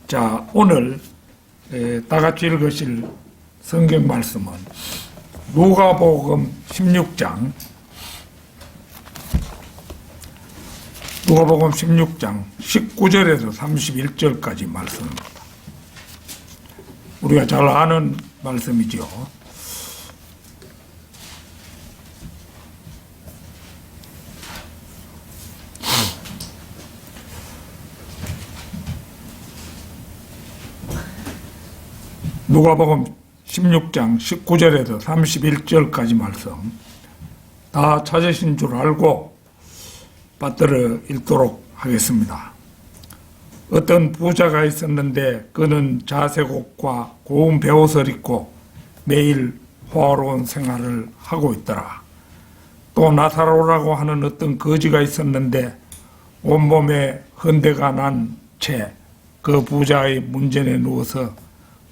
자, 오늘 다 같이 읽으실 성경 말씀은 누가복음 16장 19절에서 31절까지 말씀입니다. 우리가 잘 아는 말씀이죠. 누가복음 16장 19절에서 31절까지 말씀 다 찾으신 줄 알고 받들어 읽도록 하겠습니다. 어떤 부자가 있었는데 그는 자색 옷과 고운 베옷을 입고 매일 호화로운 생활을 하고 있더라. 또 나사로라고 하는 어떤 거지가 있었는데 온몸에 헌대가 난 채 그 부자의 문전에 누워서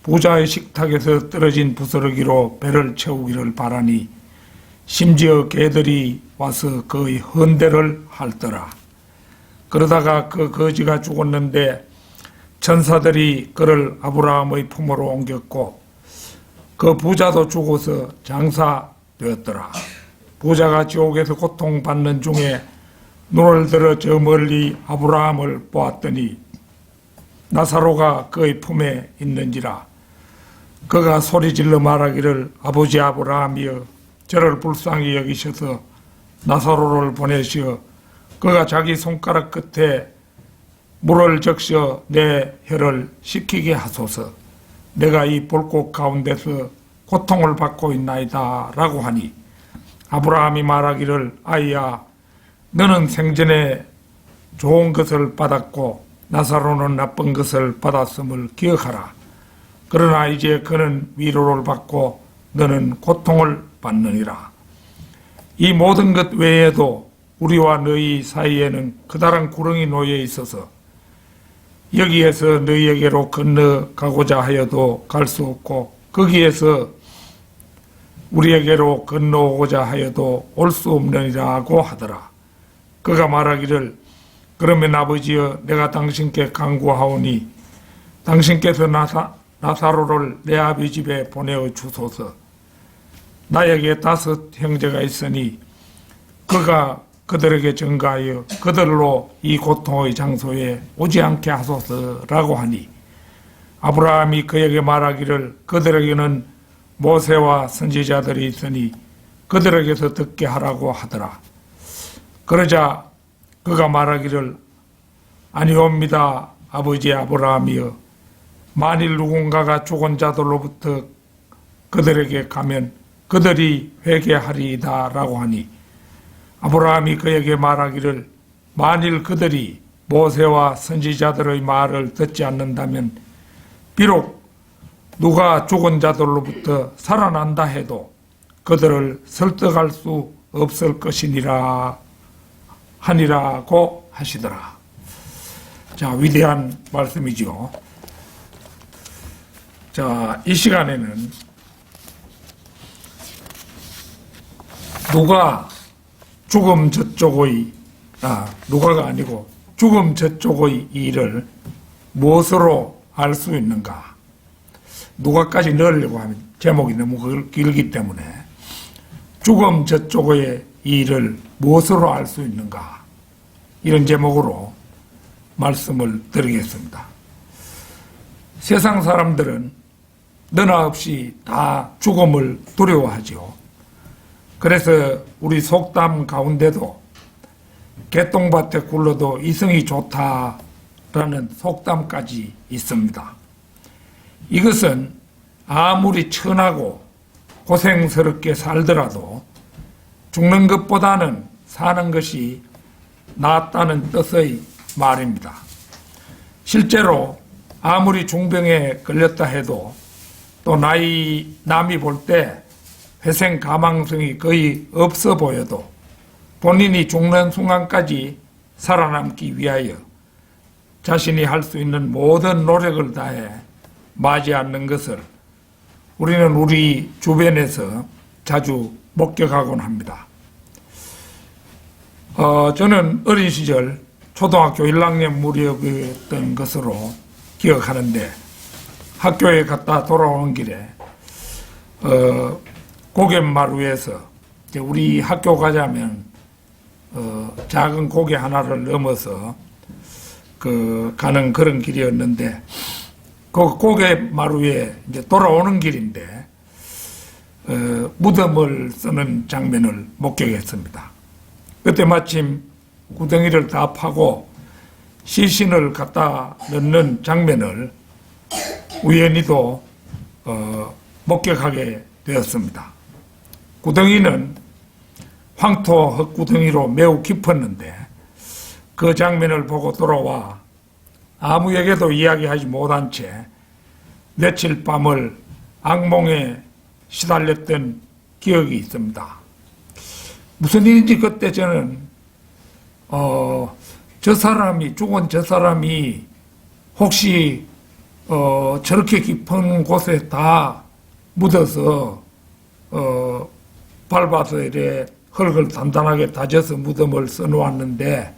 부자의 식탁에서 떨어진 부스러기로 배를 채우기를 바라니 심지어 개들이 와서 그의 헌대를 핥더라. 그러다가 그 거지가 죽었는데 천사들이 그를 아브라함의 품으로 옮겼고 그 부자도 죽어서 장사되었더라. 부자가 지옥에서 고통받는 중에 눈을 들어 저 멀리 아브라함을 보았더니 나사로가 그의 품에 있는지라. 그가 소리질러 말하기를 아버지 아브라함이여 저를 불쌍히 여기셔서 나사로를 보내시어 그가 자기 손가락 끝에 물을 적셔 내 혀를 식히게 하소서. 내가 이 불꽃 가운데서 고통을 받고 있나이다 라고 하니 아브라함이 말하기를 아이야 너는 생전에 좋은 것을 받았고 나사로는 나쁜 것을 받았음을 기억하라. 그러나 이제 그는 위로를 받고 너는 고통을 받느니라. 이 모든 것 외에도 우리와 너희 사이에는 커다란 구렁이 놓여 있어서 여기에서 너희에게로 건너가고자 하여도 갈 수 없고 거기에서 우리에게로 건너오고자 하여도 올 수 없느니라고 하더라. 그가 말하기를 그러면 아버지여 내가 당신께 간구하오니 당신께서 나사로를 내 아비 집에 보내어 주소서. 나에게 5 형제가 있으니 그가 그들에게 전가하여 그들로 이 고통의 장소에 오지 않게 하소서라고 하니 아브라함이 그에게 말하기를 그들에게는 모세와 선지자들이 있으니 그들에게서 듣게 하라고 하더라. 그러자 그가 말하기를 아니옵니다 아버지 아브라함이여 만일 누군가가 죽은 자들로부터 그들에게 가면 그들이 회개하리이다 라고 하니 아브라함이 그에게 말하기를 만일 그들이 모세와 선지자들의 말을 듣지 않는다면 비록 누가 죽은 자들로부터 살아난다 해도 그들을 설득할 수 없을 것이니라 하니라고 하시더라. 자, 위대한 말씀이죠. 자, 이 시간에는 누가 죽음 저쪽의 누가가 아니고 죽음 저쪽의 일을 무엇으로 알 수 있는가? 누가까지 넣으려고 하면 제목이 너무 길기 때문에 죽음 저쪽의 일을 무엇으로 알 수 있는가? 이런 제목으로 말씀을 드리겠습니다. 세상 사람들은 너나 없이 다 죽음을 두려워하죠. 그래서 우리 속담 가운데도 개똥밭에 굴러도 이성이 좋다라는 속담까지 있습니다. 이것은 아무리 천하고 고생스럽게 살더라도 죽는 것보다는 사는 것이 낫다는 뜻의 말입니다. 실제로 아무리 중병에 걸렸다 해도 또 남이 볼 때 회생 가망성이 거의 없어 보여도 본인이 죽는 순간까지 살아남기 위하여 자신이 할 수 있는 모든 노력을 다해 맞이 않는 것을 우리는 우리 주변에서 자주 목격하곤 합니다. 저는 어린 시절 초등학교 1학년 무렵이었던 것으로 기억하는데 학교에 갔다 돌아오는 길에 고갯마루에서 이제 우리 학교 가자면 작은 고개 하나를 넘어서 가는 그런 길이었는데 그 고갯마루에 이제 돌아오는 길인데 무덤을 쓰는 장면을 목격했습니다. 그때 마침 구덩이를 다 파고 시신을 갖다 넣는 장면을 우연히도 목격하게 되었습니다. 구덩이는 황토 흙구덩이로 매우 깊었는데 그 장면을 보고 돌아와 아무에게도 이야기하지 못한 채 며칠 밤을 악몽에 시달렸던 기억이 있습니다. 무슨 일인지 그때 저는 죽은 저 사람이 혹시 저렇게 깊은 곳에 다 묻어서 밟아서 이래 흙을 단단하게 다져서 무덤을 써놓았는데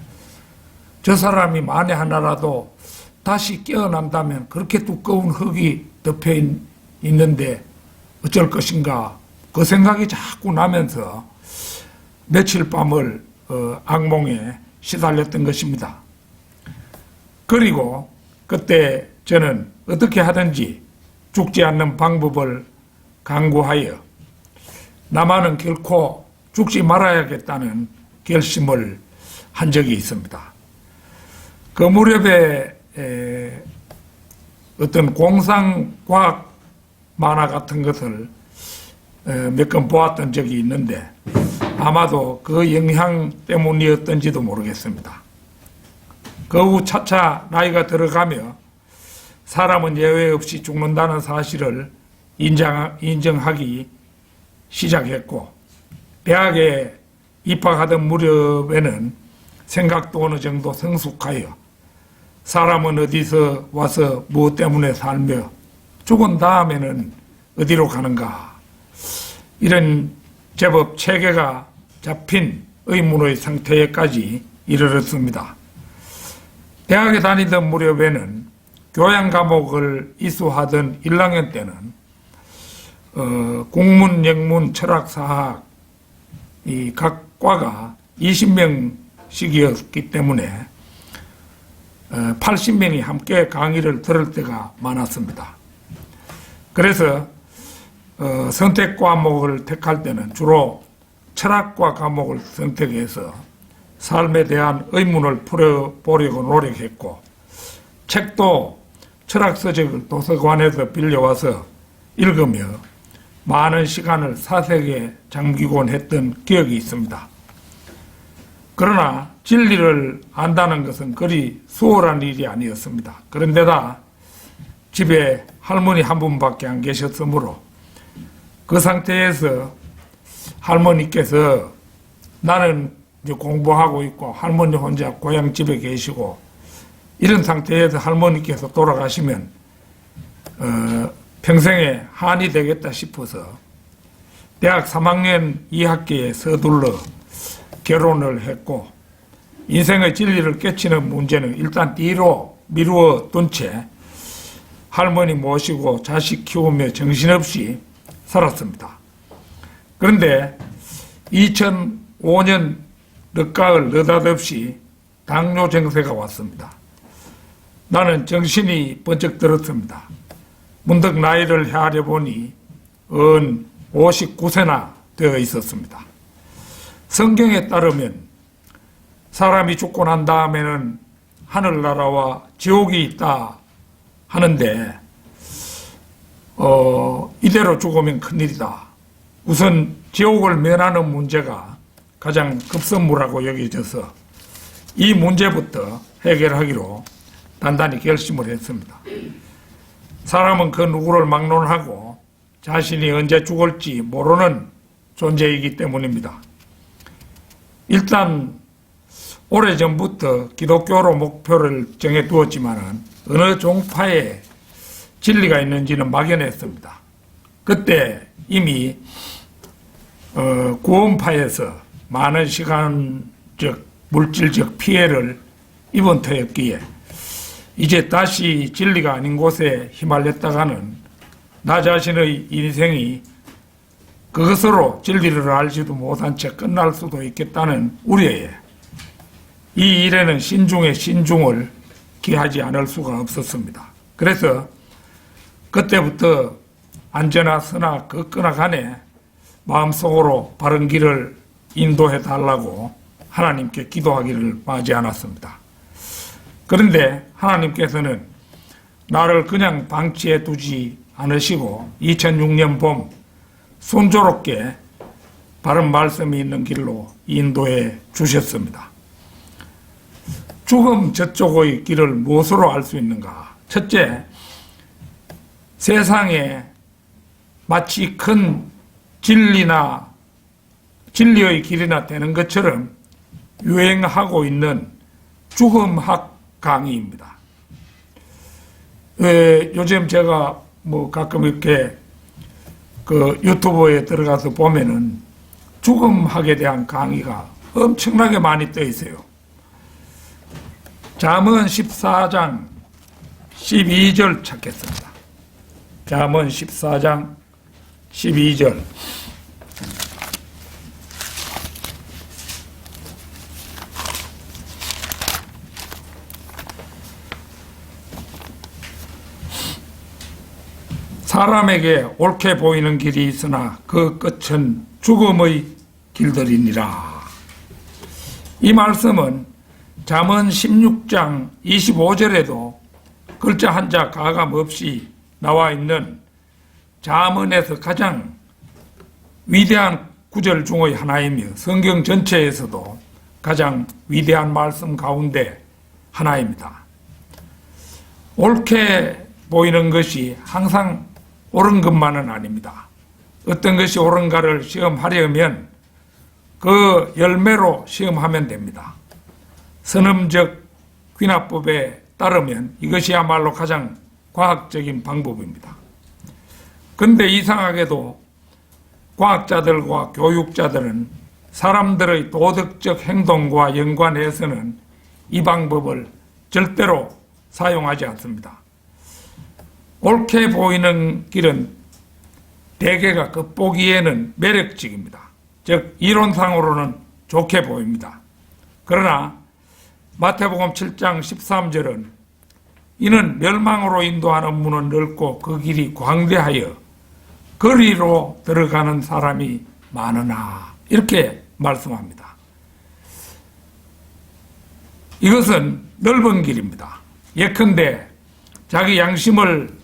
저 사람이 만에 하나라도 다시 깨어난다면 그렇게 두꺼운 흙이 덮여 있는데 어쩔 것인가 그 생각이 자꾸 나면서 며칠 밤을 악몽에 시달렸던 것입니다. 그리고 그때 저는 어떻게 하든지 죽지 않는 방법을 강구하여 나만은 결코 죽지 말아야겠다는 결심을 한 적이 있습니다. 그 무렵에 어떤 공상과학 만화 같은 것을 몇 건 보았던 적이 있는데 아마도 그 영향 때문이었던지도 모르겠습니다. 그 후 차차 나이가 들어가며 사람은 예외 없이 죽는다는 사실을 인정하기 시작했고 대학에 입학하던 무렵에는 생각도 어느 정도 성숙하여 사람은 어디서 와서 무엇 때문에 살며 죽은 다음에는 어디로 가는가 이런 제법 체계가 잡힌 의문의 상태에까지 이르렀습니다. 대학에 다니던 무렵에는 교양 과목을 이수하던 1학년 때는 국문, 영문, 철학, 사학 이 각 과가 20명씩이었기 때문에 80명이 함께 강의를 들을 때가 많았습니다. 그래서 선택 과목을 택할 때는 주로 철학과 과목을 선택해서 삶에 대한 의문을 풀어보려고 노력했고 책도 철학 서적을 도서관에서 빌려와서 읽으며 많은 시간을 사색에 잠기곤 했던 기억이 있습니다. 그러나 진리를 안다는 것은 그리 수월한 일이 아니었습니다. 그런데다 집에 할머니 한 분밖에 안 계셨으므로 그 상태에서 할머니께서 나는 이제 공부하고 있고 할머니 혼자 고향 집에 계시고 이런 상태에서 할머니께서 돌아가시면 평생에 한이 되겠다 싶어서 대학 3학년 2학기에 서둘러 결혼을 했고 인생의 진리를 깨치는 문제는 일단 뒤로 미루어 둔 채 할머니 모시고 자식 키우며 정신없이 살았습니다. 그런데 2005년 늦가을 느닷없이 당뇨 증세가 왔습니다. 나는 정신이 번쩍 들었습니다. 문득 나이를 헤아려 보니 59세나 되어 있었습니다. 성경에 따르면 사람이 죽고 난 다음에는 하늘나라와 지옥이 있다 하는데 이대로 죽으면 큰일이다. 우선 지옥을 면하는 문제가 가장 급선무라고 여겨져서 이 문제부터 해결하기로 단단히 결심을 했습니다. 사람은 그 누구를 막론하고 자신이 언제 죽을지 모르는 존재이기 때문입니다. 일단 오래전부터 기독교로 목표를 정해두었지만 어느 종파에 진리가 있는지는 막연했습니다. 그때 이미 구원파에서 많은 시간적 물질적 피해를 입은 터였기에 이제 다시 진리가 아닌 곳에 휘말렸다가는 나 자신의 인생이 그것으로 진리를 알지도 못한 채 끝날 수도 있겠다는 우려에 이 일에는 신중에 신중을 기하지 않을 수가 없었습니다. 그래서 그때부터 안전하 서나 걷거나 간에 마음속으로 바른 길을 인도해 달라고 하나님께 기도하기를 마지 않았습니다. 그런데 하나님께서는 나를 그냥 방치해 두지 않으시고 2006년 봄 순조롭게 바른 말씀이 있는 길로 인도해 주셨습니다. 죽음 저쪽의 길을 무엇으로 알 수 있는가? 첫째, 세상에 마치 큰 진리의 길이나 되는 것처럼 유행하고 있는 죽음학 강의입니다. 요즘 제가 가끔 이렇게 유튜브에 들어가서 보면은 죽음학에 대한 강의가 엄청나게 많이 떠 있어요. 잠언 14장 12절 찾겠습니다. 잠언 14장 12절. 사람에게 옳게 보이는 길이 있으나 그 끝은 죽음의 길들이니라. 이 말씀은 잠언 16장 25절에도 글자 한자 가감 없이 나와 있는 잠언에서 가장 위대한 구절 중의 하나이며 성경 전체에서도 가장 위대한 말씀 가운데 하나입니다. 옳게 보이는 것이 항상 옳은 것만은 아닙니다. 어떤 것이 옳은가를 시험하려면 그 열매로 시험하면 됩니다. 선음적 귀납법에 따르면 이것이야말로 가장 과학적인 방법입니다. 그런데 이상하게도 과학자들과 교육자들은 사람들의 도덕적 행동과 연관해서는 이 방법을 절대로 사용하지 않습니다. 옳게 보이는 길은 대개가 겉보기에는 매력적입니다. 즉 이론상으로는 좋게 보입니다. 그러나 마태복음 7장 13절은 이는 멸망으로 인도하는 문은 넓고 그 길이 광대하여 거리로 들어가는 사람이 많으나 이렇게 말씀합니다. 이것은 넓은 길입니다. 예컨대 자기 양심을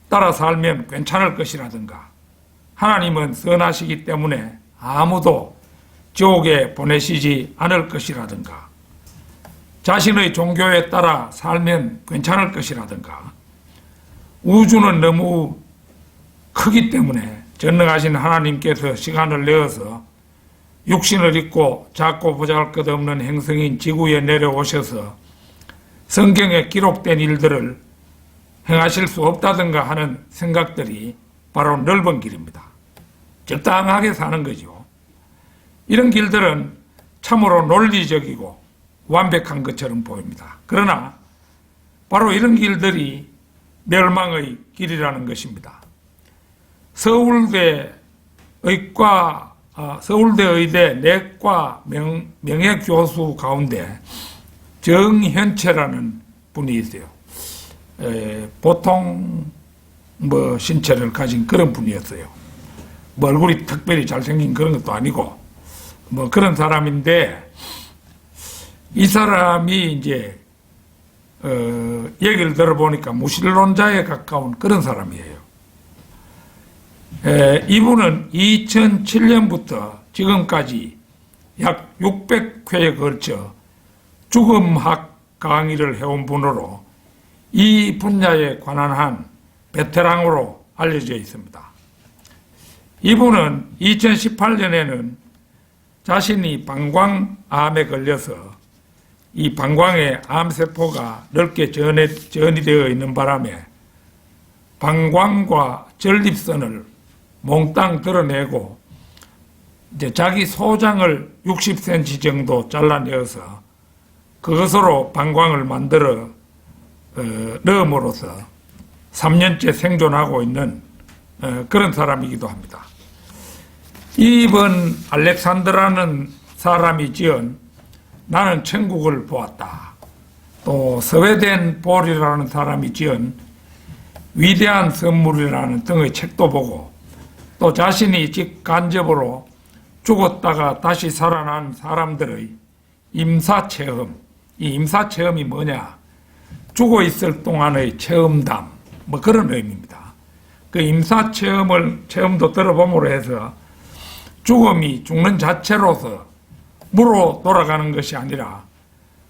따라 살면 괜찮을 것이라든가 하나님은 선하시기 때문에 아무도 지옥에 보내시지 않을 것이라든가 자신의 종교에 따라 살면 괜찮을 것이라든가 우주는 너무 크기 때문에 전능하신 하나님께서 시간을 내어서 육신을 입고 작고 보잘것없는 행성인 지구에 내려오셔서 성경에 기록된 일들을 행하실 수 없다든가 하는 생각들이 바로 넓은 길입니다. 적당하게 사는 거죠. 이런 길들은 참으로 논리적이고 완벽한 것처럼 보입니다. 그러나 바로 이런 길들이 멸망의 길이라는 것입니다. 서울대 의대 내과 명예교수 가운데 정현채라는 분이 있어요. 보통 신체를 가진 그런 분이었어요. 얼굴이 특별히 잘생긴 그런 것도 아니고 그런 사람인데 이 사람이 이제 얘기를 들어보니까 무신론자에 가까운 그런 사람이에요. 이분은 2007년부터 지금까지 약 600회에 걸쳐 죽음학 강의를 해온 분으로 이 분야에 관한 한 베테랑으로 알려져 있습니다. 이분은 2018년에는 자신이 방광암에 걸려서 이 방광에 암세포가 넓게 전이되어 있는 바람에 방광과 전립선을 몽땅 드러내고 이제 자기 소장을 60cm 정도 잘라내어서 그것으로 방광을 만들어 넣음으로써 3년째 생존하고 있는 그런 사람이기도 합니다. 이번 알렉산더라는 사람이 지은 나는 천국을 보았다. 또 스웨덴 볼이라는 사람이 지은 위대한 선물이라는 등의 책도 보고 또 자신이 직간접으로 죽었다가 다시 살아난 사람들의 임사체험, 이 임사체험이 뭐냐? 죽어 있을 동안의 체험담, 뭐 그런 의미입니다. 그 체험도 들어봄으로 해서 죽는 자체로서 무로 돌아가는 것이 아니라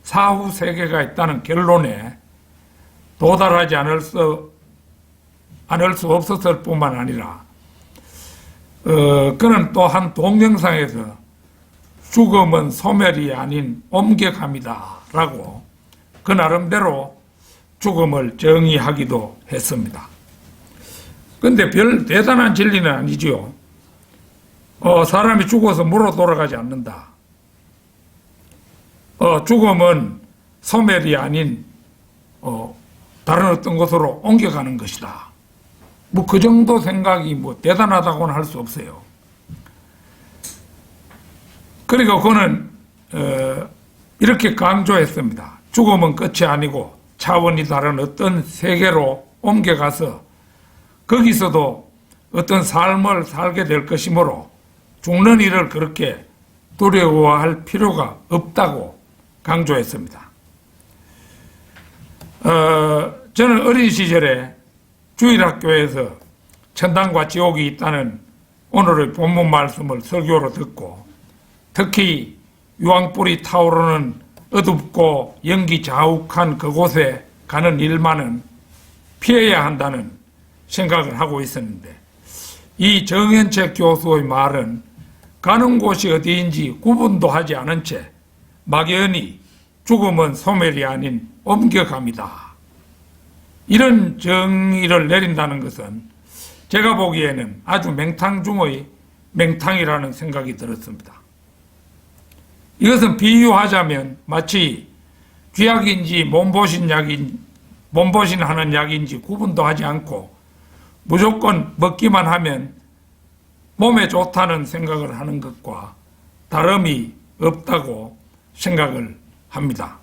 사후 세계가 있다는 결론에 도달하지 않을 수 없었을 뿐만 아니라 그는 또 한 동영상에서 죽음은 소멸이 아닌 옮겨갑니다 라고 그 나름대로 죽음을 정의하기도 했습니다. 근데 별 대단한 진리는 아니지요. 사람이 죽어서 무로 돌아가지 않는다. 죽음은 소멸이 아닌 다른 어떤 곳으로 옮겨가는 것이다. 뭐 그 정도 생각이 뭐 대단하다고는 할 수 없어요. 그리고 그는 이렇게 강조했습니다. 죽음은 끝이 아니고 차원이 다른 어떤 세계로 옮겨가서 거기서도 어떤 삶을 살게 될 것이므로 죽는 일을 그렇게 두려워할 필요가 없다고 강조했습니다. 저는 어린 시절에 주일학교에서 천당과 지옥이 있다는 오늘의 본문 말씀을 설교로 듣고 특히 유황불이 타오르는 어둡고 연기 자욱한 그곳에 가는 일만은 피해야 한다는 생각을 하고 있었는데 이 정현책 교수의 말은 가는 곳이 어디인지 구분도 하지 않은 채 막연히 죽음은 소멸이 아닌 옮겨갑니다. 이런 정의를 내린다는 것은 제가 보기에는 아주 맹탕 중의 맹탕이라는 생각이 들었습니다. 이것은 비유하자면 마치 쥐약인지 몸보신하는 약인지 구분도 하지 않고 무조건 먹기만 하면 몸에 좋다는 생각을 하는 것과 다름이 없다고 생각을 합니다.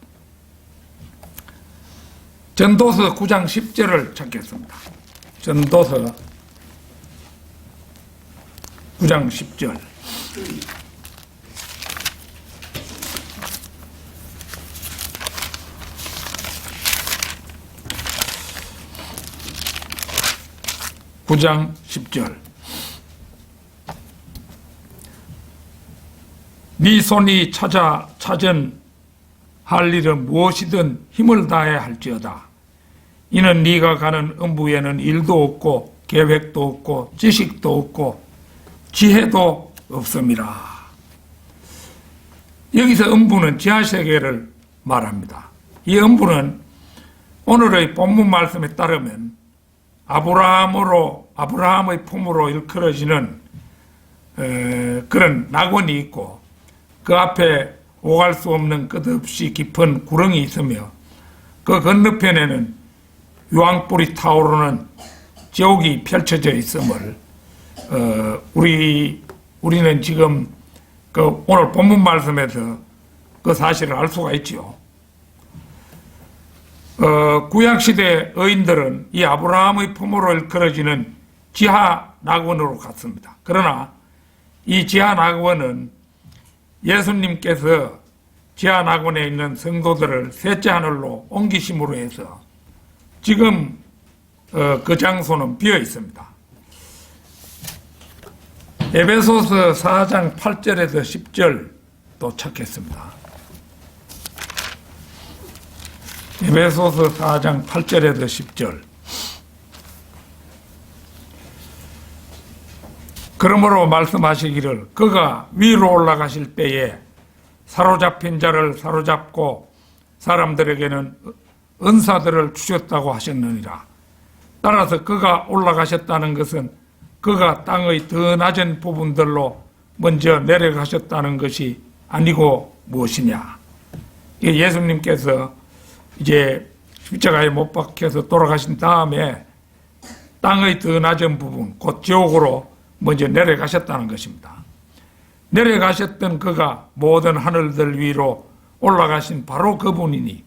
전도서 9장 10절을 찾겠습니다. 전도서 9장 10절. (9장 10절) 네 손이 찾은 할 일은 무엇이든 힘을 다해 할지어다. 이는 네가 가는 음부에는 일도 없고 계획도 없고 지식도 없고 지혜도 없음이라. 여기서 음부는 지하세계를 말합니다. 이 음부는 오늘의 본문 말씀에 따르면 아브라함의 품으로 일컬어지는 그런 낙원이 있고 그 앞에 오갈 수 없는 끝없이 깊은 구렁이 있으며 그 건너편에는 유황불이 타오르는 지옥이 펼쳐져 있음을 우리는 지금 그 오늘 본문 말씀에서 그 사실을 알 수가 있죠. 구약시대 의인들은 이 아브라함의 품으로 일컬어지는 지하 낙원으로 갔습니다. 그러나 이 지하 낙원은 예수님께서 지하 낙원에 있는 성도들을 셋째 하늘로 옮기심으로 해서 지금 그 장소는 비어 있습니다. 에베소서 4장 8절에서 10절도 찾겠습니다. 에베소서 4장 8절에서 10절. 그러므로 말씀하시기를 그가 위로 올라가실 때에 사로잡힌 자를 사로잡고 사람들에게는 은사들을 주셨다고 하셨느니라. 따라서 그가 올라가셨다는 것은 그가 땅의 더 낮은 부분들로 먼저 내려가셨다는 것이 아니고 무엇이냐. 예수님께서 이제 십자가에 못 박혀서 돌아가신 다음에 땅의 더 낮은 부분, 곧 지옥으로 먼저 내려가셨다는 것입니다. 내려가셨던 그가 모든 하늘들 위로 올라가신 바로 그분이니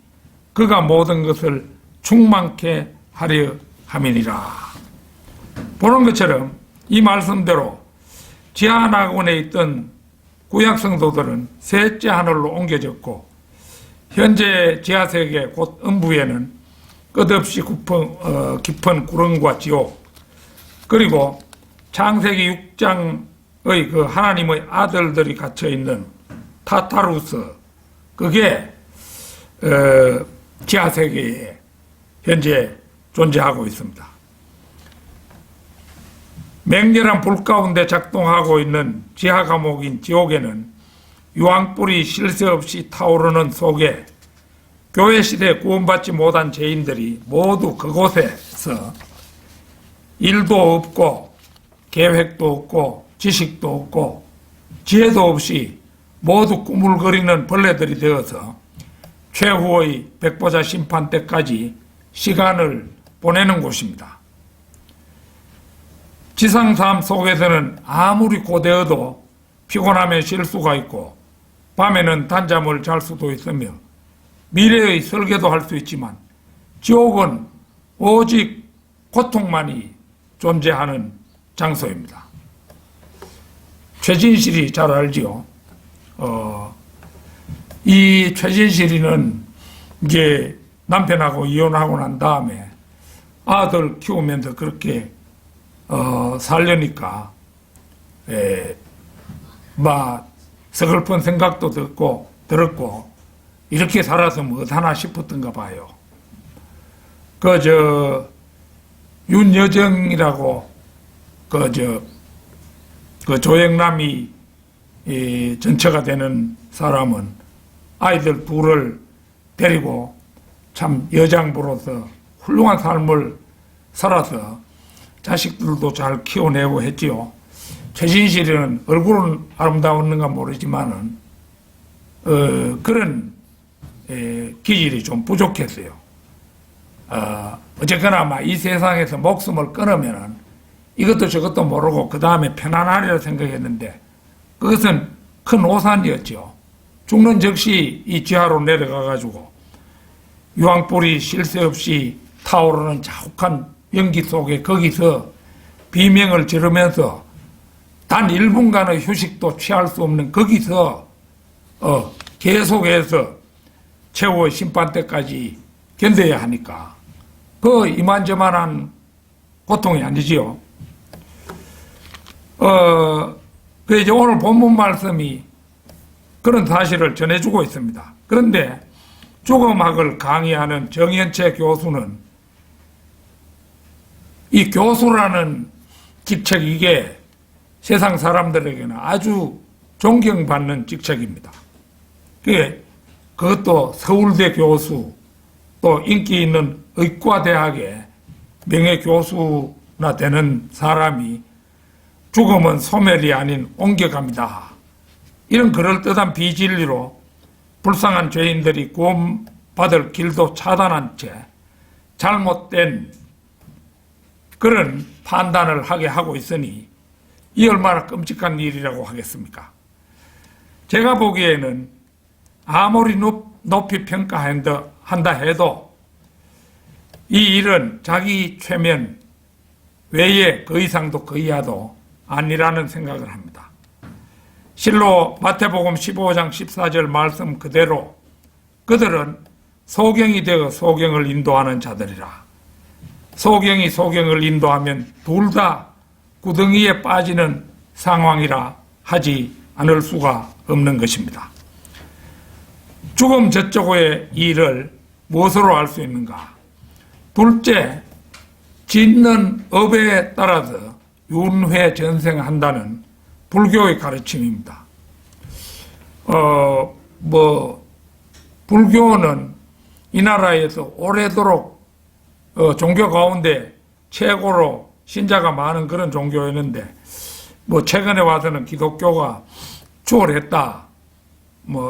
그가 모든 것을 충만케 하려 함이니라. 보는 것처럼 이 말씀대로 지하낙원에 있던 구약 성도들은 셋째 하늘로 옮겨졌고 현재 지하세계 곧 음부에는 끝없이 깊은 구렁과 지옥, 그리고 창세기 6장의 그 하나님의 아들들이 갇혀 있는 타타루스, 그게 지하세계에 현재 존재하고 있습니다. 맹렬한 불 가운데 작동하고 있는 지하 감옥인 지옥에는 유황불이 쉴 새 없이 타오르는 속에 교회 시대에 구원받지 못한 죄인들이 모두 그곳에서 일도 없고 계획도 없고 지식도 없고 지혜도 없이 모두 꾸물거리는 벌레들이 되어서 최후의 백보자 심판 때까지 시간을 보내는 곳입니다. 지상삶 속에서는 아무리 고되어도 피곤하면 쉴 수가 있고 밤에는 단잠을 잘 수도 있으며 미래의 설계도 할 수 있지만 지옥은 오직 고통만이 존재하는 장소입니다. 최진실이 잘 알지요. 이 최진실이는 이제 남편하고 이혼하고 난 다음에 아들 키우면서 그렇게 살려니까 막 서글픈 생각도 들었고 이렇게 살아서 뭐하나 싶었던가 봐요. 윤여정이라고 그 조영남이 전처가 되는 사람은 아이들 둘을 데리고 참 여장부로서 훌륭한 삶을 살아서 자식들도 잘 키워내고 했지요. 최진실은 얼굴은 아름다웠는가 모르지만은 그런 기질이 좀 부족했어요. 어쨌거나 이 세상에서 목숨을 끊으면은 이것도 저것도 모르고 그 다음에 편안하리라 생각했는데 그것은 큰 오산이었죠. 죽는 즉시 이 지하로 내려가가지고 유황불이 쉴 새 없이 타오르는 자욱한 연기 속에 거기서 비명을 지르면서 단 1분간의 휴식도 취할 수 없는 거기서 계속해서 최후의 심판 때까지 견뎌야 하니까 그 이만저만한 고통이 아니지요. 그 이제 오늘 본문 말씀이 그런 사실을 전해주고 있습니다. 그런데 죽음학을 강의하는 정현채 교수는 이 교수라는 직책, 이게 세상 사람들에게는 아주 존경받는 직책입니다. 그것도 서울대 교수, 또 인기 있는 의과대학의 명예교수나 되는 사람이 죽음은 소멸이 아닌 옮겨갑니다. 이런 그럴듯한 비진리로 불쌍한 죄인들이 구원받을 길도 차단한 채 잘못된 그런 판단을 하게 하고 있으니 이 얼마나 끔찍한 일이라고 하겠습니까? 제가 보기에는 아무리 높이 평가한다 해도 이 일은 자기 최면 외에 그 이상도 그 이하도 아니라는 생각을 합니다. 실로 마태복음 15장 14절 말씀 그대로 그들은 소경이 되어 소경을 인도하는 자들이라. 소경이 소경을 인도하면 둘 다 구덩이에 빠지는 상황이라 하지 않을 수가 없는 것입니다. 죽음 저쪽의 일을 무엇으로 알 수 있는가? 둘째, 짓는 업에 따라서 윤회전생한다는 불교의 가르침입니다. 불교는 이 나라에서 오래도록 종교 가운데 최고로 신자가 많은 그런 종교였는데 최근에 와서는 기독교가 추월했다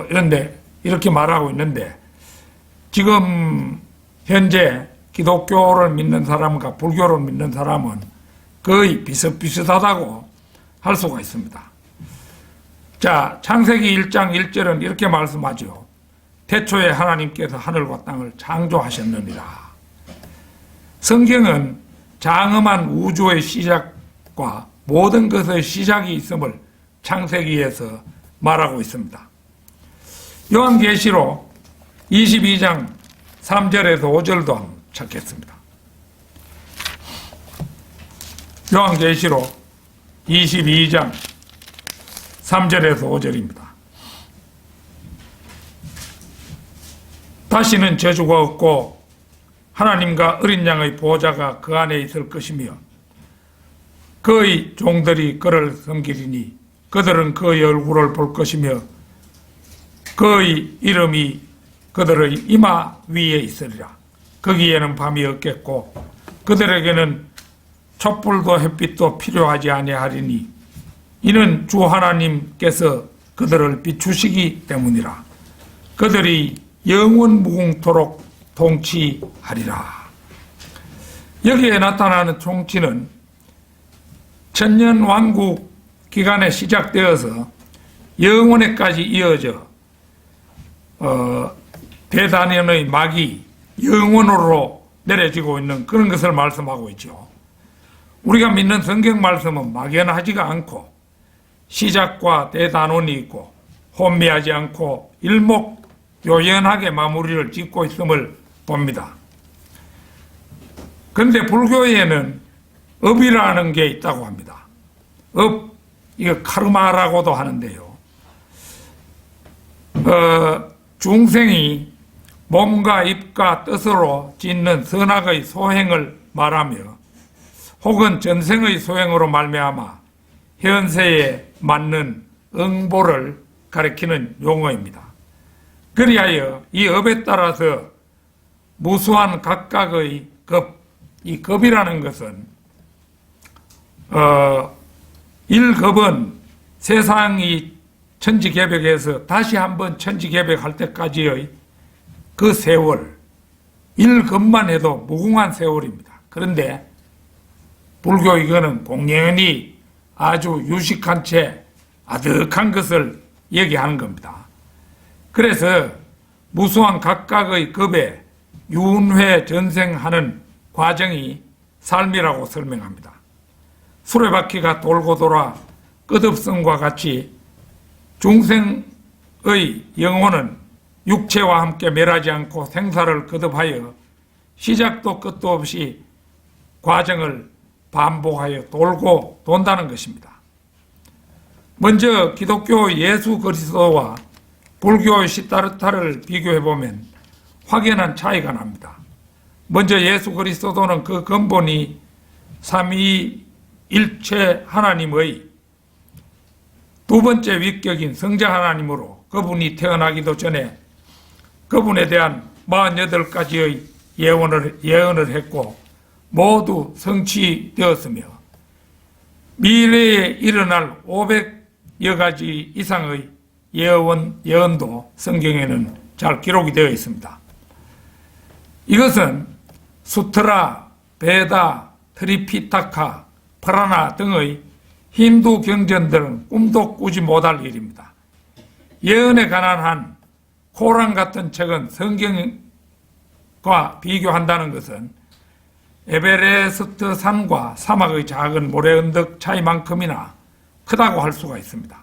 이런데 이렇게 말하고 있는데 지금 현재 기독교를 믿는 사람과 불교를 믿는 사람은 거의 비슷비슷하다고 할 수가 있습니다. 자, 창세기 1장 1절은 이렇게 말씀하죠. 태초에 하나님께서 하늘과 땅을 창조하셨느니라. 성경은 장엄한 우주의 시작과 모든 것의 시작이 있음을 창세기에서 말하고 있습니다. 요한계시록 22장 3절에서 5절도 한번 찾겠습니다. 요한계시록 22장 3절에서 5절입니다. 다시는 저주가 없고 하나님과 어린 양의 보호자가 그 안에 있을 것이며 그의 종들이 그를 섬기리니 그들은 그의 얼굴을 볼 것이며 그의 이름이 그들의 이마 위에 있으리라. 거기에는 밤이 없겠고 그들에게는 촛불도 햇빛도 필요하지 아니하리니 이는 주 하나님께서 그들을 비추시기 때문이라. 그들이 영원 무궁토록 통치하리라. 여기에 나타나는 통치는 천년 왕국 기간에 시작되어서 영원에까지 이어져 대단원의 막이 영원으로 내려지고 있는 그런 것을 말씀하고 있죠. 우리가 믿는 성경 말씀은 막연하지가 않고 시작과 대단원이 있고 혼미하지 않고 일목요연하게 마무리를 짓고 있음을 봅니다. 그런데 불교에는 업이라는 게 있다고 합니다. 업, 이거 카르마라고도 하는데요. 중생이 몸과 입과 뜻으로 짓는 선악의 소행을 말하며 혹은 전생의 소행으로 말미암아 현세에 맞는 응보를 가리키는 용어입니다. 그리하여 이 업에 따라서 무수한 각각의 급, 이 급이라는 것은 1급은 세상이 천지개벽에서 다시 한번 천지개벽할 때까지의 그 세월, 1급만 해도 무궁한 세월입니다. 그런데 불교 이거는 공연히 아주 유식한 채 아득한 것을 얘기하는 겁니다. 그래서 무수한 각각의 급에 윤회 전생하는 과정이 삶이라고 설명합니다. 수레바퀴가 돌고 돌아 끝없음과 같이 중생의 영혼은 육체와 함께 멸하지 않고 생사를 거듭하여 시작도 끝도 없이 과정을 반복하여 돌고 돈다는 것입니다. 먼저 기독교 예수 그리스도와 불교의 시타르타를 비교해보면 확연한 차이가 납니다. 먼저 예수 그리스도는 그 근본이 삼위일체 하나님의 두 번째 위격인 성자 하나님으로 그분이 태어나기도 전에 그분에 대한 48가지의 예언을 했고 모두 성취되었으며 미래에 일어날 500여 가지 이상의 예언도 성경에는 잘 기록이 되어 있습니다. 이것은 수트라, 베다, 트리피타카, 프라나 등의 힌두 경전들은 꿈도 꾸지 못할 일입니다. 예언에 관한 한 코란 같은 책은 성경과 비교한다는 것은 에베레스트 산과 사막의 작은 모래 언덕 차이만큼이나 크다고 할 수가 있습니다.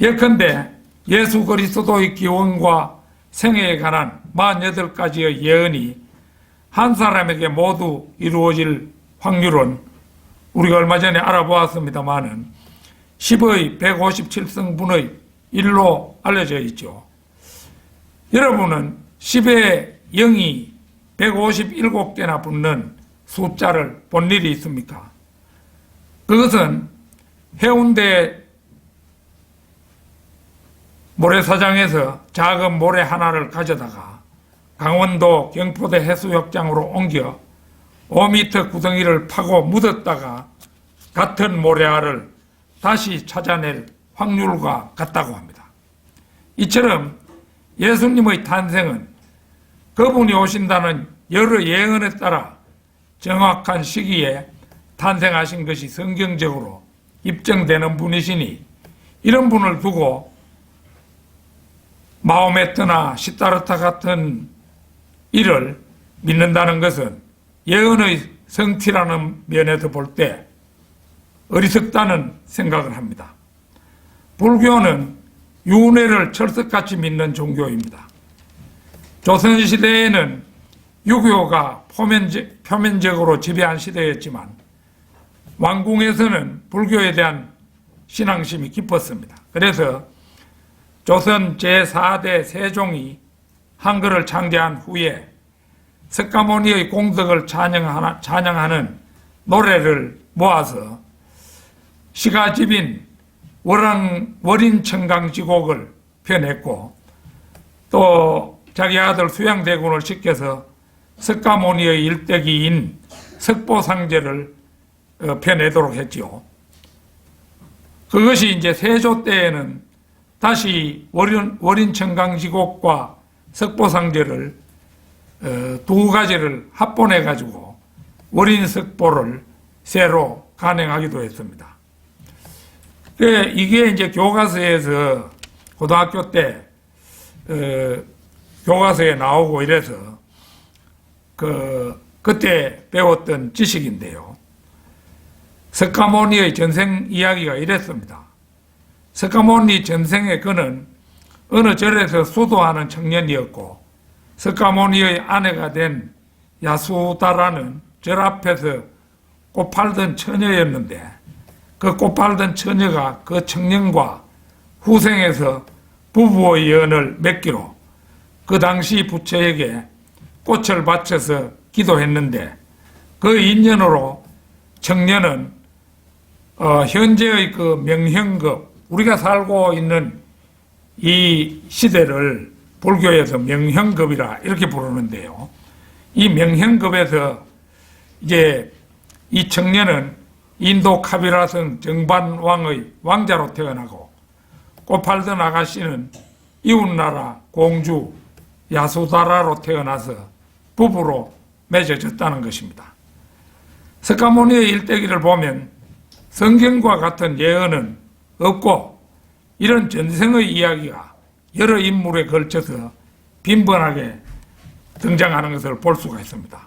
예컨대 예수 그리스도의 기원과 생애에 관한 48가지의 예언이 한 사람에게 모두 이루어질 확률은 우리가 얼마 전에 알아보았습니다마는 10의 157성분의 1로 알려져 있죠. 여러분은 10의 0이 157개나 붙는 숫자를 본 일이 있습니까? 그것은 해운대 모래사장에서 작은 모래 하나를 가져다가 강원도 경포대 해수욕장으로 옮겨 5m 구덩이를 파고 묻었다가 같은 모래알을 다시 찾아낼 확률과 같다고 합니다. 이처럼 예수님의 탄생은 그분이 오신다는 여러 예언에 따라 정확한 시기에 탄생하신 것이 성경적으로 입증되는 분이시니 이런 분을 두고 마호메트나 시타르타 같은 이를 믿는다는 것은 예언의 성취라는 면에서 볼 때 어리석다는 생각을 합니다. 불교는 윤회를 철석같이 믿는 종교입니다. 조선시대에는 유교가 표면적으로 지배한 시대였지만 왕궁에서는 불교에 대한 신앙심이 깊었습니다. 그래서 조선 제4대 세종이 한글을 창제한 후에 석가모니의 공덕을 찬양하는 노래를 모아서 시가집인 월인청강지곡을 펴냈고 또 자기 아들 수양대군을 시켜서 석가모니의 일대기인 석보상제를 펴내도록 했지요. 그것이 이제 세조 때에는 다시 월인청강지곡과 석보상제를 두 가지를 합본해 가지고 월인석보를 새로 간행하기도 했습니다. 이게 이제 교과서에서 고등학교 때 교과서에 나오고 이래서 그때 배웠던 지식인데요. 석가모니의 전생 이야기가 이랬습니다. 석가모니 전생에 그는 어느 절에서 수도하는 청년이었고 석가모니의 아내가 된 야수다라는 절 앞에서 꽃 팔던 처녀였는데 그 꽃 팔던 처녀가 그 청년과 후생에서 부부의 연을 맺기로 그 당시 부처에게 꽃을 바쳐서 기도했는데 그 인연으로 청년은 현재의 그 명형급, 우리가 살고 있는 이 시대를 불교에서 명형급이라 이렇게 부르는데요. 이 명형급에서 이제 이 청년은 인도 카비라성 정반왕의 왕자로 태어나고 꽃 팔던 아가씨는 이웃나라 공주 야수다라로 태어나서 부부로 맺어졌다는 것입니다. 석가모니의 일대기를 보면 성경과 같은 예언은 없고 이런 전생의 이야기가 여러 인물에 걸쳐서 빈번하게 등장하는 것을 볼 수가 있습니다.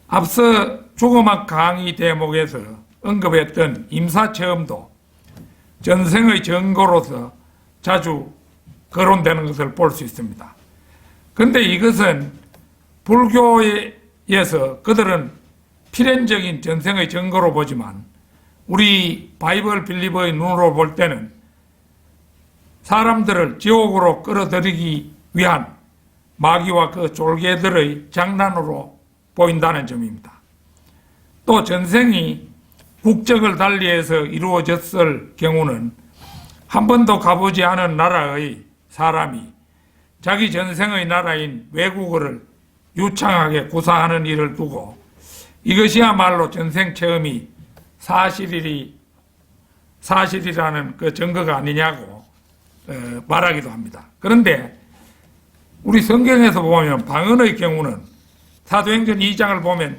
앞서 주거막 강의 대목에서 언급했던 임사체험도 전생의 증거로서 자주 거론되는 것을 볼 수 있습니다. 그런데 이것은 불교에서 그들은 필연적인 전생의 증거로 보지만 우리 바이블 빌리버의 눈으로 볼 때는 사람들을 지옥으로 끌어들이기 위한 마귀와 그 졸개들의 장난으로 보인다는 점입니다. 또 전생이 국적을 달리해서 이루어졌을 경우는 한 번도 가보지 않은 나라의 사람이 자기 전생의 나라인 외국어를 유창하게 구사하는 일을 두고 이것이야말로 전생 체험이 사실이라는 그 증거가 아니냐고 말하기도 합니다. 그런데 우리 성경에서 보면 방언의 경우는 사도행전 2장을 보면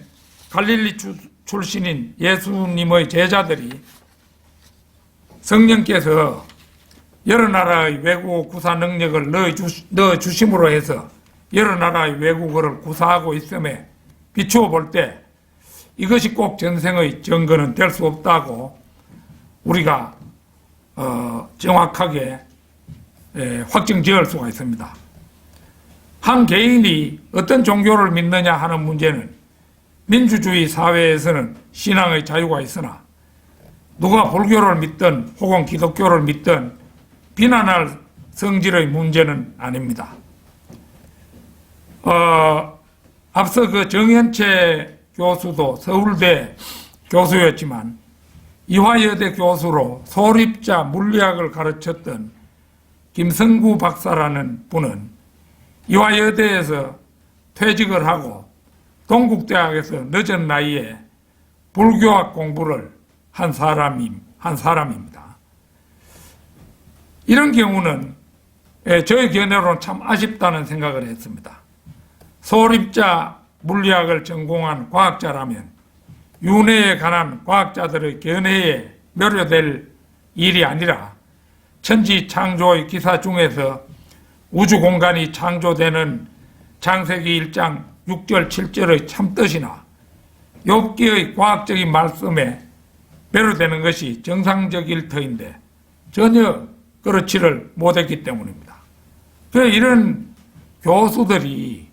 갈릴리 출신인 예수님의 제자들이 성령께서 여러 나라의 외국어 구사 능력을 넣어주심으로 해서 여러 나라의 외국어를 구사하고 있음에 비추어 볼 때 이것이 꼭 전생의 증거는 될 수 없다고 우리가 정확하게 확정 지을 수가 있습니다. 한 개인이 어떤 종교를 믿느냐 하는 문제는 민주주의 사회에서는 신앙의 자유가 있으나 누가 불교를 믿든 혹은 기독교를 믿든 비난할 성질의 문제는 아닙니다. 앞서 그 정현채 교수도 서울대 교수였지만 이화여대 교수로 소립자 물리학을 가르쳤던 김성구 박사라는 분은 이화여대에서 퇴직을 하고 동국대학에서 늦은 나이에 불교학 공부를 한 사람입니다. 이런 경우는 저의 견해로는 참 아쉽다는 생각을 했습니다. 소립자 물리학을 전공한 과학자라면 윤회에 관한 과학자들의 견해에 멸효될 일이 아니라 천지 창조의 기사 중에서 우주 공간이 창조되는 창세기 1장 6절 7절의 참뜻이나 욥기의 과학적인 말씀에 멸효되는 것이 정상적일 터인데 전혀 그렇지를 못했기 때문입니다. 그래서 이런 교수들이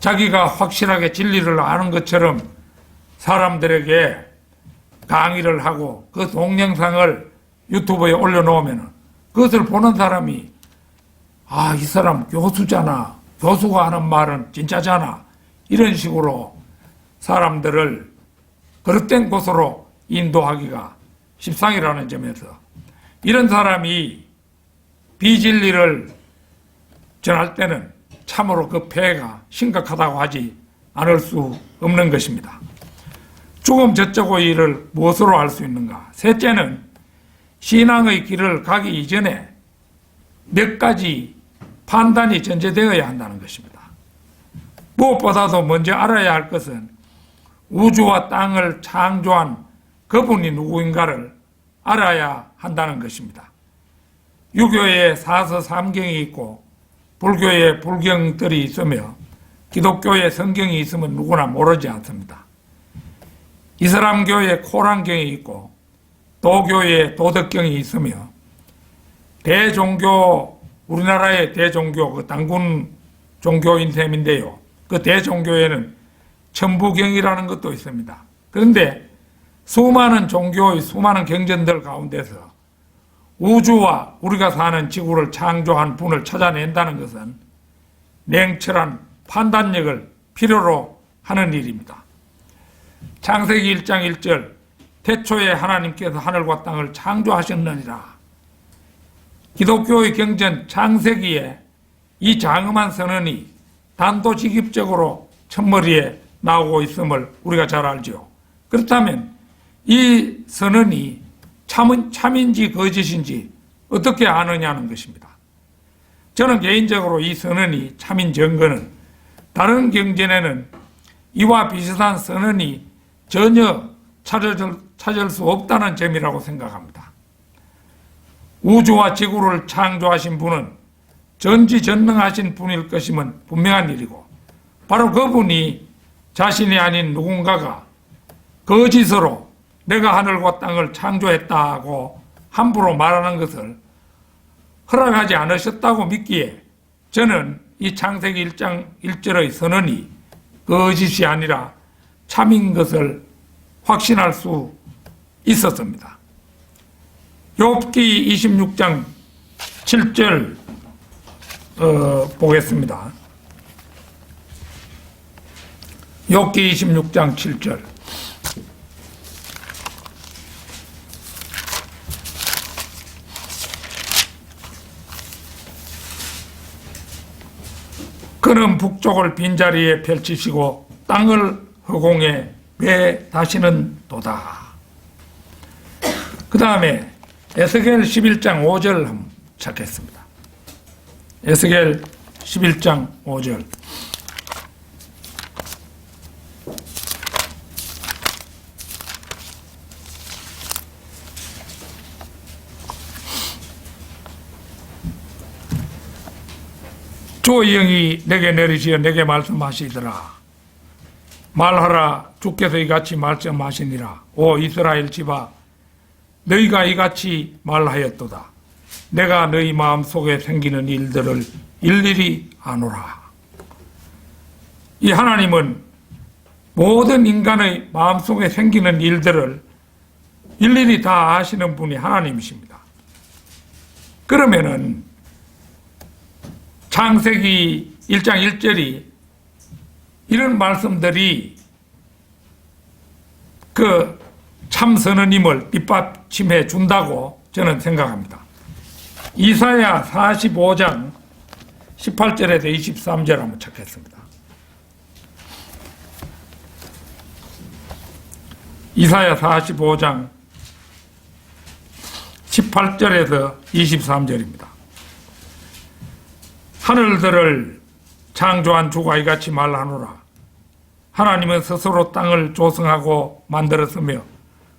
자기가 확실하게 진리를 아는 것처럼 사람들에게 강의를 하고 그 동영상을 유튜브에 올려놓으면 그것을 보는 사람이 아, 이 사람 교수잖아. 교수가 하는 말은 진짜잖아. 이런 식으로 사람들을 그릇된 곳으로 인도하기가 십상이라는 점에서 이런 사람이 비진리를 전할 때는 참으로 그 폐해가 심각하다고 하지 않을 수 없는 것입니다. 죽음 저쩌고의 일을 무엇으로 알 수 있는가? 셋째는 신앙의 길을 가기 이전에 몇 가지 판단이 전제되어야 한다는 것입니다. 무엇보다도 먼저 알아야 할 것은 우주와 땅을 창조한 그분이 누구인가를 알아야 한다는 것입니다. 유교에 사서 삼경이 있고 불교에 불경들이 있으며 기독교에 성경이 있으면 누구나 모르지 않습니다. 이슬람교에 코란경이 있고 도교에 도덕경이 있으며 대종교, 우리나라의 대종교, 그 단군 종교인 셈인데요. 그 대종교에는 천부경이라는 것도 있습니다. 그런데 수많은 종교의 수많은 경전들 가운데서 우주와 우리가 사는 지구를 창조한 분을 찾아낸다는 것은 냉철한 판단력을 필요로 하는 일입니다. 창세기 1장 1절 태초에 하나님께서 하늘과 땅을 창조하셨느니라. 기독교의 경전 창세기에 이 장엄한 선언이 단도직입적으로 첫머리에 나오고 있음을 우리가 잘 알죠. 그렇다면 이 선언이 참인지 거짓인지 어떻게 아느냐는 것입니다. 저는 개인적으로 이 선언이 참인 증거는 다른 경전에는 이와 비슷한 선언이 전혀 찾을 수 없다는 점이라고 생각합니다. 우주와 지구를 창조하신 분은 전지전능하신 분일 것임은 분명한 일이고 바로 그분이 자신이 아닌 누군가가 거짓으로 내가 하늘과 땅을 창조했다고 함부로 말하는 것을 허락하지 않으셨다고 믿기에 저는 이 창세기 1장 1절의 선언이 거짓이 아니라 참인 것을 확신할 수 있었습니다. 욥기 26장 7절 보겠습니다. 욥기 26장 7절 그는 북쪽을 빈자리에 펼치시고 땅을 허공에 매다시는 도다. 그 다음에 에스겔 11장 5절 한번 찾겠습니다. 에스겔 11장 5절 주의 영이 내게 내리시어 내게 말씀하시더라. 말하라. 주께서 이같이 말씀하시니라. 오 이스라엘 집아 너희가 이같이 말하였도다. 내가 너희 마음속에 생기는 일들을 일일이 아노라. 이 하나님은 모든 인간의 마음속에 생기는 일들을 일일이 다 아시는 분이 하나님이십니다. 그러면은 창세기 1장 1절이 이런 말씀들이 그 참선언임을 뒷받침해 준다고 저는 생각합니다. 이사야 45장 18절에서 23절 한번 찾겠습니다. 이사야 45장 18절에서 23절입니다. 하늘들을 창조한 주가 이같이 말하노라. 하나님은 스스로 땅을 조성하고 만들었으며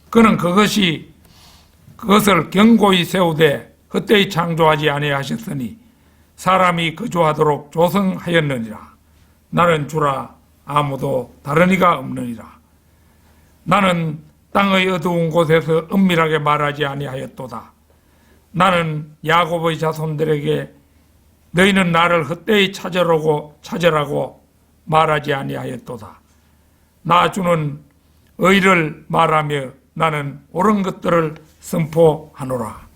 그는 그것을 견고히 세우되 헛되이 창조하지 아니하셨으니 사람이 거주하도록 조성하였느니라. 나는 주라 아무도 다른 이가 없느니라. 나는 땅의 어두운 곳에서 은밀하게 말하지 아니하였도다. 나는 야곱의 자손들에게 너희는 나를 헛되이 찾으라고 말하지 아니하였도다. 나 주는 의를 말하며 나는 옳은 것들을 선포하노라.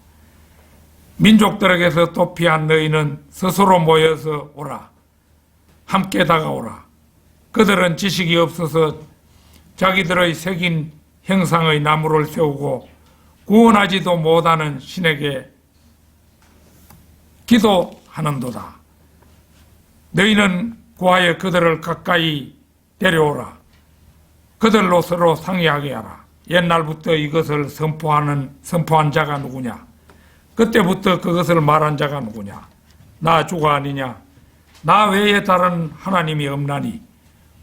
민족들에게서 도피한 너희는 스스로 모여서 오라. 함께 다가오라. 그들은 지식이 없어서 자기들의 새긴 형상의 나무를 세우고 구원하지도 못하는 신에게 기도하는도다. 너희는 구하여 그들을 가까이 데려오라. 그들로 서로 상의하게 하라. 옛날부터 이것을 선포한 자가 누구냐? 그때부터 그것을 말한 자가 누구냐? 나 주가 아니냐? 나 외에 다른 하나님이 없나니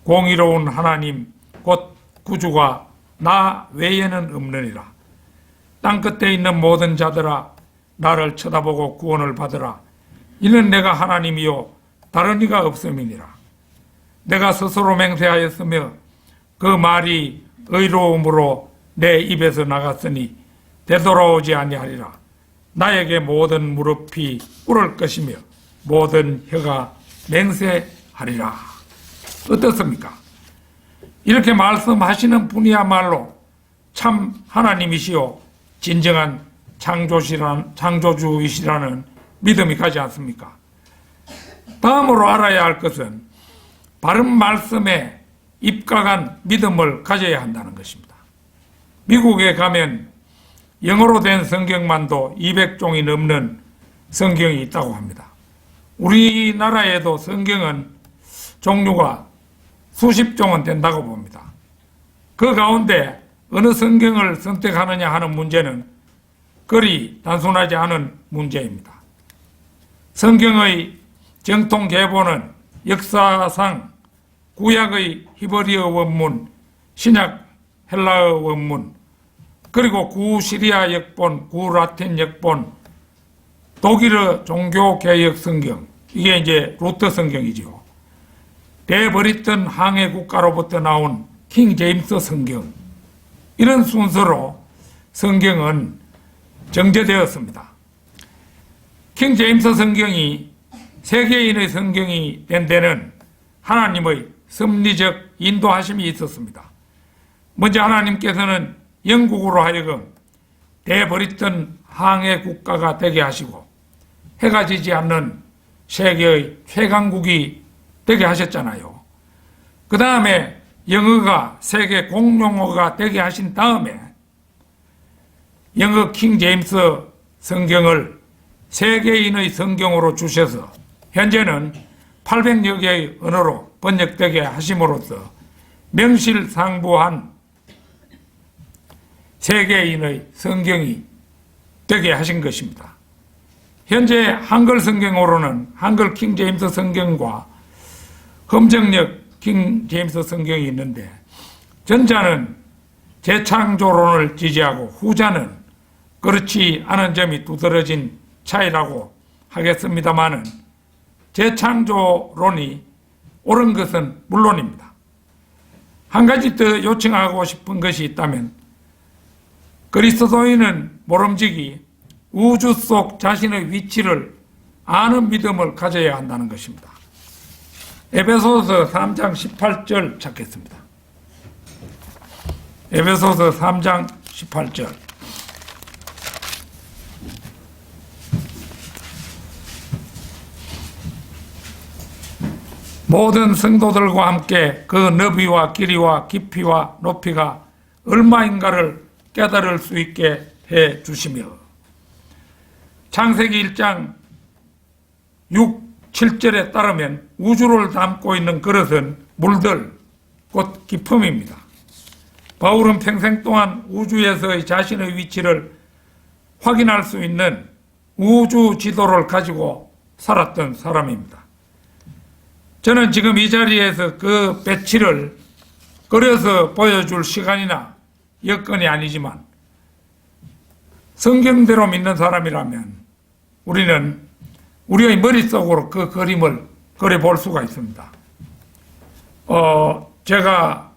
공의로운 하나님 곧 구주가 나 외에는 없느니라. 땅끝에 있는 모든 자들아 나를 쳐다보고 구원을 받으라. 이는 내가 하나님이요 다른 이가 없음이니라. 내가 스스로 맹세하였으며 그 말이 의로움으로 내 입에서 나갔으니 되돌아오지 아니하리라. 나에게 모든 무릎이 꿇을 것이며 모든 혀가 맹세하리라. 어떻습니까? 이렇게 말씀하시는 분이야말로 참 하나님이시요 진정한 창조주이시라는 믿음이 가지 않습니까? 다음으로 알아야 할 것은 바른 말씀에 입각한 믿음을 가져야 한다는 것입니다. 미국에 가면 영어로 된 성경만도 200종이 넘는 성경이 있다고 합니다. 우리나라에도 성경은 종류가 수십 종은 된다고 봅니다. 그 가운데 어느 성경을 선택하느냐 하는 문제는 그리 단순하지 않은 문제입니다. 성경의 정통 계보는 역사상 구약의 히브리어 원문, 신약 헬라어 원문, 그리고 구시리아 역본, 구라틴 역본, 독일어 종교개혁 성경, 이게 이제 루터 성경이죠. 대버리턴 항해 국가로부터 나온 킹 제임스 성경, 이런 순서로 성경은 정제되었습니다. 킹 제임스 성경이 세계인의 성경이 된 데는 하나님의 섭리적 인도하심이 있었습니다. 먼저 하나님께서는 영국으로 하여금 대버리턴 항해 국가가 되게 하시고 해가 지지 않는 세계의 최강국이 되게 하셨잖아요. 그 다음에 영어가 세계 공용어가 되게 하신 다음에 영어 킹 제임스 성경을 세계인의 성경으로 주셔서 현재는 800여 개의 언어로 번역되게 하심으로써 명실상부한 세계인의 성경이 되게 하신 것입니다. 현재 한글 성경으로는 한글 킹 제임스 성경과 검정역 킹 제임스 성경이 있는데 전자는 재창조론을 지지하고 후자는 그렇지 않은 점이 두드러진 차이라고 하겠습니다마는 재창조론이 옳은 것은 물론입니다. 한 가지 더 요청하고 싶은 것이 있다면 그리스도인은 모름지기 우주 속 자신의 위치를 아는 믿음을 가져야 한다는 것입니다. 에베소서 3장 18절 찾겠습니다. 에베소서 3장 18절. 모든 성도들과 함께 그 너비와 길이와 깊이와 높이가 얼마인가를 깨달을 수 있게 해 주시며 창세기 1장 6, 7절에 따르면 우주를 담고 있는 그릇은 물들, 곧 기품입니다. 바울은 평생 동안 우주에서의 자신의 위치를 확인할 수 있는 우주 지도를 가지고 살았던 사람입니다. 저는 지금 이 자리에서 그 배치를 그려서 보여줄 시간이나 여건이 아니지만 성경대로 믿는 사람이라면 우리는 우리의 머릿속으로 그 그림을 그려볼 수가 있습니다. 제가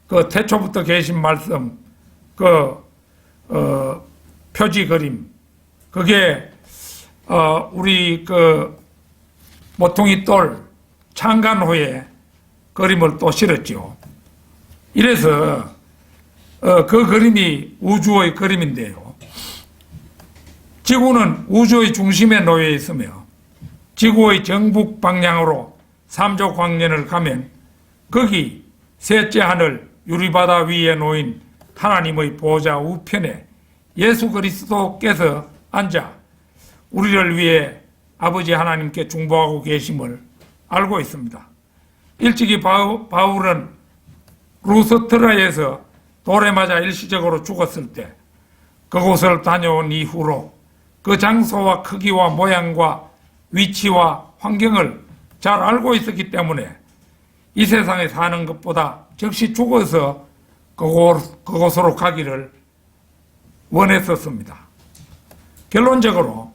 그 태초부터 계신 말씀, 표지 그림, 그게, 우리 모퉁이 돌 창간 후에 그림을 또 실었죠. 이래서, 그 그림이 우주의 그림인데요. 지구는 우주의 중심에 놓여 있으며 지구의 정북 방향으로 3조 광년을 가면 거기 셋째 하늘 유리바다 위에 놓인 하나님의 보좌 우편에 예수 그리스도께서 앉아 우리를 위해 아버지 하나님께 중보하고 계심을 알고 있습니다. 일찍이 바울은 루스트라에서 돌에 맞아 일시적으로 죽었을 때 그곳을 다녀온 이후로 그 장소와 크기와 모양과 위치와 환경을 잘 알고 있었기 때문에 이 세상에 사는 것보다 즉시 죽어서 그곳으로 가기를 원했었습니다. 결론적으로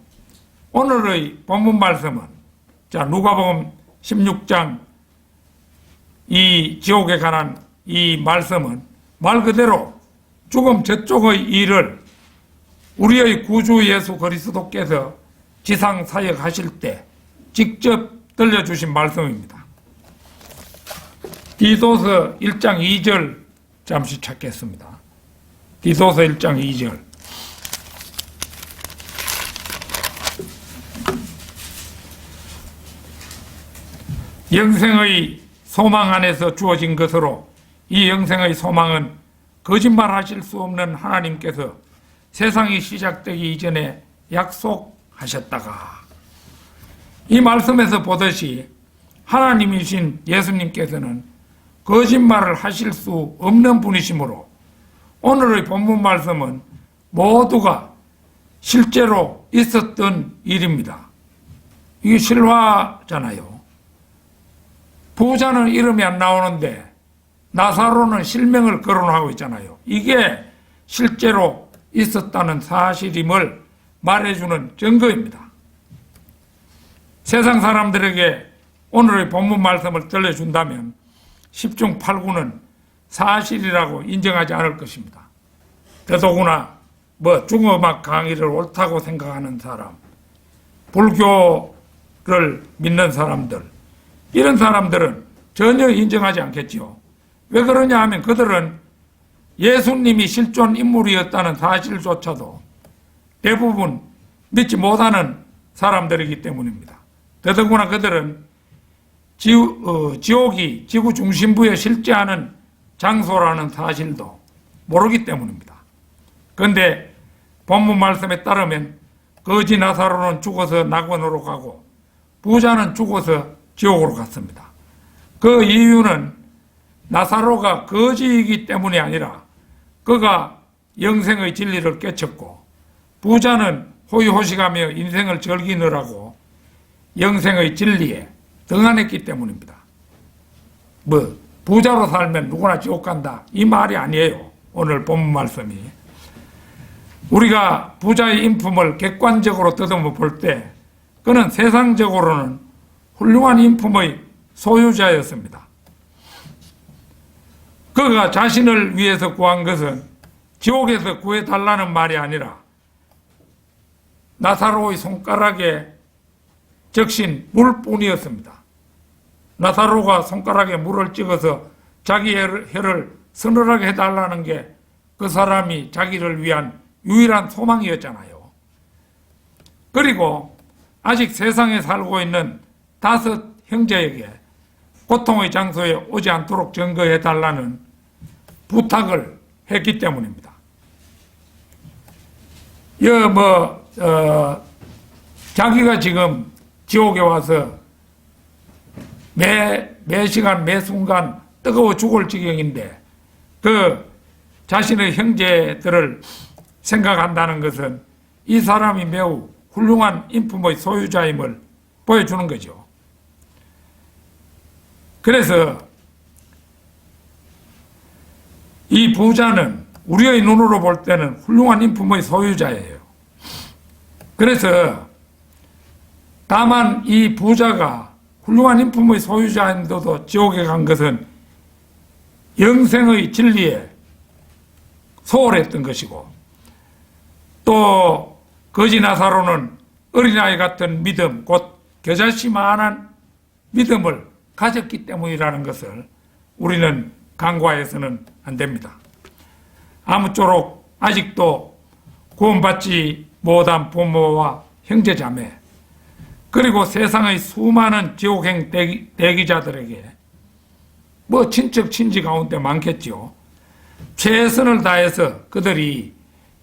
오늘의 본문 말씀은 누가복음 16장 이 지옥에 관한 이 말씀은 말 그대로 죽음 저쪽의 일을 우리의 구주 예수 그리스도께서 지상 사역하실 때 직접 들려주신 말씀입니다. 디도서 1장 2절 잠시 찾겠습니다. 디도서 1장 2절. 영생의 소망 안에서 주어진 것으로 이 영생의 소망은 거짓말하실 수 없는 하나님께서 세상이 시작되기 이전에 약속하셨다가, 이 말씀에서 보듯이 하나님이신 예수님께서는 거짓말을 하실 수 없는 분이시므로 오늘의 본문 말씀은 모두가 실제로 있었던 일입니다. 이게 실화잖아요. 부자는 이름이 안 나오는데 나사로는 실명을 거론하고 있잖아요. 이게 실제로 있었다는 사실임을 말해주는 증거입니다. 세상 사람들에게 오늘의 본문 말씀을 들려준다면 10중 8구는 사실이라고 인정하지 않을 것입니다. 더더구나 중어막 강의를 옳다고 생각하는 사람, 불교를 믿는 사람들, 이런 사람들은 전혀 인정하지 않겠지요. 왜 그러냐 하면 그들은 예수님이 실존 인물이었다는 사실조차도 대부분 믿지 못하는 사람들이기 때문입니다. 더더구나 그들은 지옥이 지구 중심부에 실제하는 장소라는 사실도 모르기 때문입니다. 그런데 본문 말씀에 따르면 거지 나사로는 죽어서 낙원으로 가고 부자는 죽어서 지옥으로 갔습니다. 그 이유는 나사로가 거지이기 때문이 아니라 그가 영생의 진리를 깨쳤고 부자는 호의호식하며 인생을 즐기느라고 영생의 진리에 등한했기 때문입니다. 부자로 살면 누구나 지옥 간다, 이 말이 아니에요. 오늘 본문 말씀이. 우리가 부자의 인품을 객관적으로 더듬어 볼 때 그는 세상적으로는 훌륭한 인품의 소유자였습니다. 그가 자신을 위해서 구한 것은 지옥에서 구해달라는 말이 아니라 나사로의 손가락에 적신 물뿐이었습니다. 나사로가 손가락에 물을 찍어서 자기 혀를 서늘하게 해달라는 게 그 사람이 자기를 위한 유일한 소망이었잖아요. 그리고 아직 세상에 살고 있는 5 형제에게 고통의 장소에 오지 않도록 증거해달라는 부탁을 했기 때문입니다. 자기가 지금 지옥에 와서 매 시간 매 순간 뜨거워 죽을 지경인데 그 자신의 형제들을 생각한다는 것은 이 사람이 매우 훌륭한 인품의 소유자임을 보여주는 거죠. 그래서 이 부자는 우리의 눈으로 볼 때는 훌륭한 인품의 소유자예요. 그래서 다만 이 부자가 훌륭한 인품의 소유자인데도 지옥에 간 것은 영생의 진리에 소홀했던 것이고, 또 거지 나사로는 어린아이 같은 믿음, 곧 겨자씨만한 믿음을 가졌기 때문이라는 것을 우리는 간과해서는 안 됩니다. 아무쪼록 아직도 구원받지 못한 부모와 형제자매, 그리고 세상의 수많은 지옥행 대기자들에게 뭐 친척 친지 가운데 많겠죠. 최선을 다해서 그들이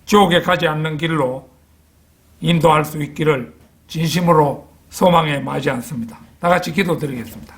지옥에 가지 않는 길로 인도할 수 있기를 진심으로 소망에 마지 않습니다. 다 같이 기도드리겠습니다.